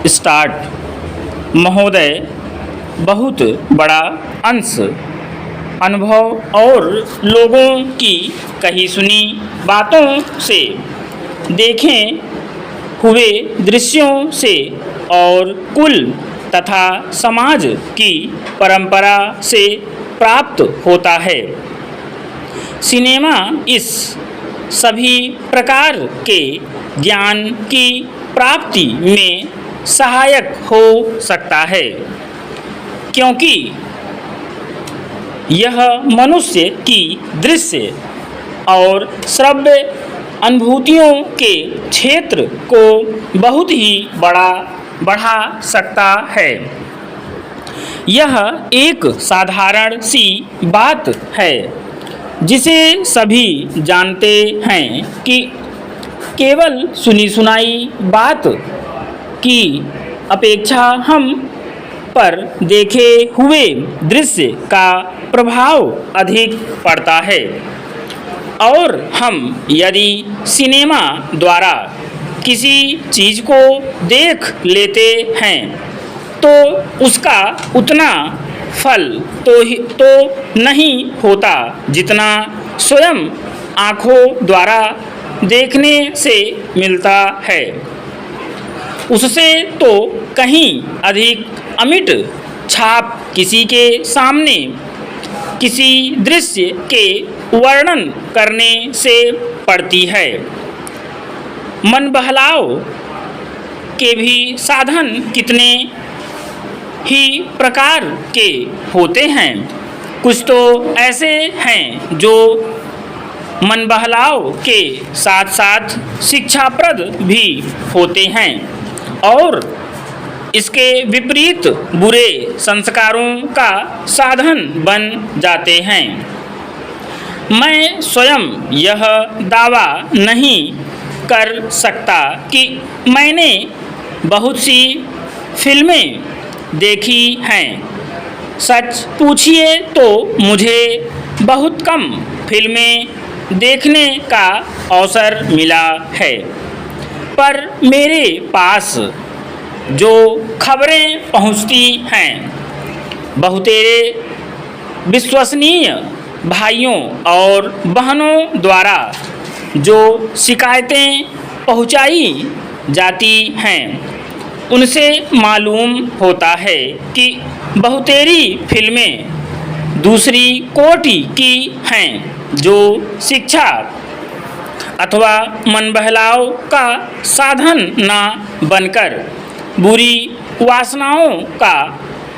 Start महोदय बहुत बड़ा अंश अनुभव और लोगों की कही सुनी बातों से, देखे हुए दृश्यों से और कुल तथा समाज की परंपरा से प्राप्त होता है। सिनेमा इस सभी प्रकार के ज्ञान की प्राप्ति में सहायक हो सकता है, क्योंकि यह मनुष्य की दृश्य और श्रव्य अनुभूतियों के क्षेत्र को बहुत ही बढ़ा सकता है। यह एक साधारण सी बात है जिसे सभी जानते हैं कि केवल सुनी सुनाई बात की अपेक्षा हम पर देखे हुए दृश्य का प्रभाव अधिक पड़ता है, और हम यदि सिनेमा द्वारा किसी चीज़ को देख लेते हैं तो उसका उतना फल तो नहीं होता जितना स्वयं आँखों द्वारा देखने से मिलता है। उससे तो कहीं अधिक अमिट छाप किसी के सामने किसी दृश्य के वर्णन करने से पड़ती है। मन बहलाव के भी साधन कितने ही प्रकार के होते हैं। कुछ तो ऐसे हैं जो मन बहलाव के साथ साथ शिक्षाप्रद भी होते हैं और इसके विपरीत बुरे संस्कारों का साधन बन जाते हैं। मैं स्वयं यह दावा नहीं कर सकता कि मैंने बहुत सी फिल्में देखी हैं। सच पूछिए तो मुझे बहुत कम फिल्में देखने का अवसर मिला है, पर मेरे पास जो खबरें पहुंचती हैं, बहुतेरे विश्वसनीय भाइयों और बहनों द्वारा जो शिकायतें पहुंचाई जाती हैं, उनसे मालूम होता है कि बहुतेरी फिल्में दूसरी कोटि की हैं जो शिक्षा अथवा मन बहलाव का साधन न बनकर बुरी वासनाओं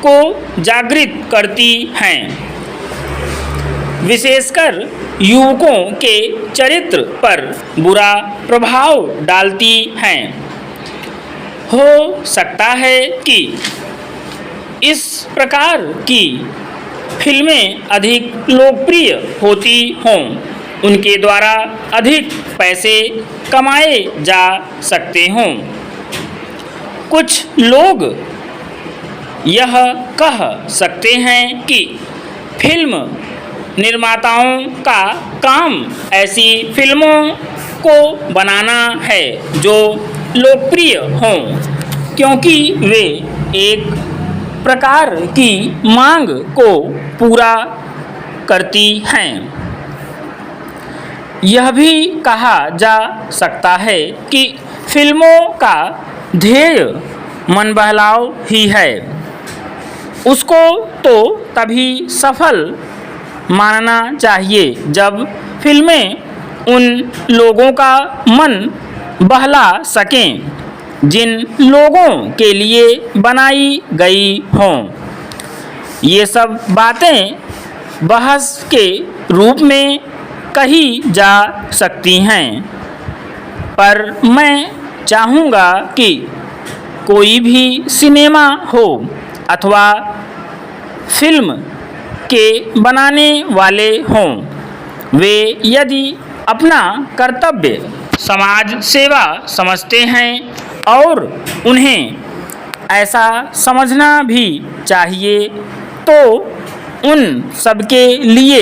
को जागृत करती हैं। विशेषकर युवकों के चरित्र पर बुरा प्रभाव डालती हैं। हो सकता है कि इस प्रकार की फिल्में अधिक लोकप्रिय होती हों, उनके द्वारा अधिक पैसे कमाए जा सकते हों। कुछ लोग यह कह सकते हैं कि फिल्म निर्माताओं का काम ऐसी फिल्मों को बनाना है जो लोकप्रिय हों, क्योंकि वे एक प्रकार की मांग को पूरा करती हैं। यह भी कहा जा सकता है कि फिल्मों का ध्येय मन बहलाव ही है। उसको तो तभी सफल मानना चाहिए जब फिल्में उन लोगों का मन बहला सकें जिन लोगों के लिए बनाई गई हों। ये सब बातें बहस के रूप में कही जा सकती हैं, पर मैं चाहूँगा कि कोई भी सिनेमा हो अथवा फिल्म के बनाने वाले हों, वे यदि अपना कर्तव्य समाज सेवा समझते हैं और उन्हें ऐसा समझना भी चाहिए, तो उन सबके लिए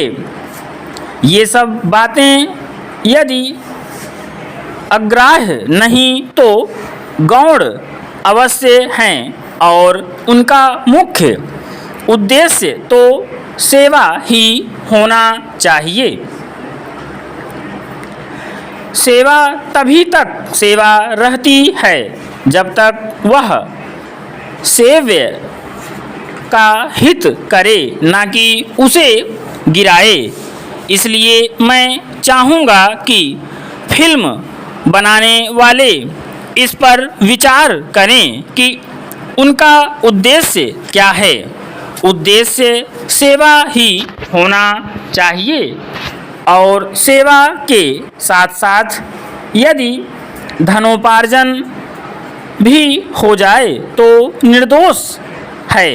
ये सब बातें यदि अग्राह्य नहीं तो गौण अवश्य हैं और उनका मुख्य उद्देश्य तो सेवा ही होना चाहिए। सेवा तभी तक सेवा रहती है जब तक वह सेव्य का हित करे, ना कि उसे गिराए। इसलिए मैं चाहूँगा कि फिल्म बनाने वाले इस पर विचार करें कि उनका उद्देश्य क्या है। उद्देश्य सेवा ही होना चाहिए और सेवा के साथ साथ यदि धनोपार्जन भी हो जाए तो निर्दोष है।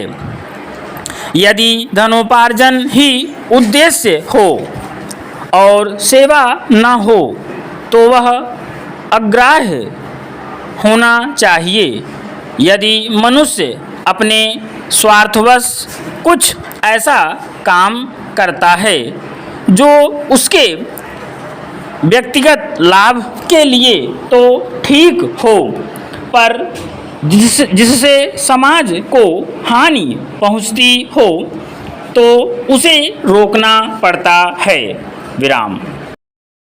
यदि धनोपार्जन ही उद्देश्य हो और सेवा न हो तो वह अग्राह्य होना चाहिए। यदि मनुष्य अपने स्वार्थवश कुछ ऐसा काम करता है जो उसके व्यक्तिगत लाभ के लिए तो ठीक हो, पर जिससे समाज को हानि पहुंचती हो तो उसे रोकना पड़ता है। विराम।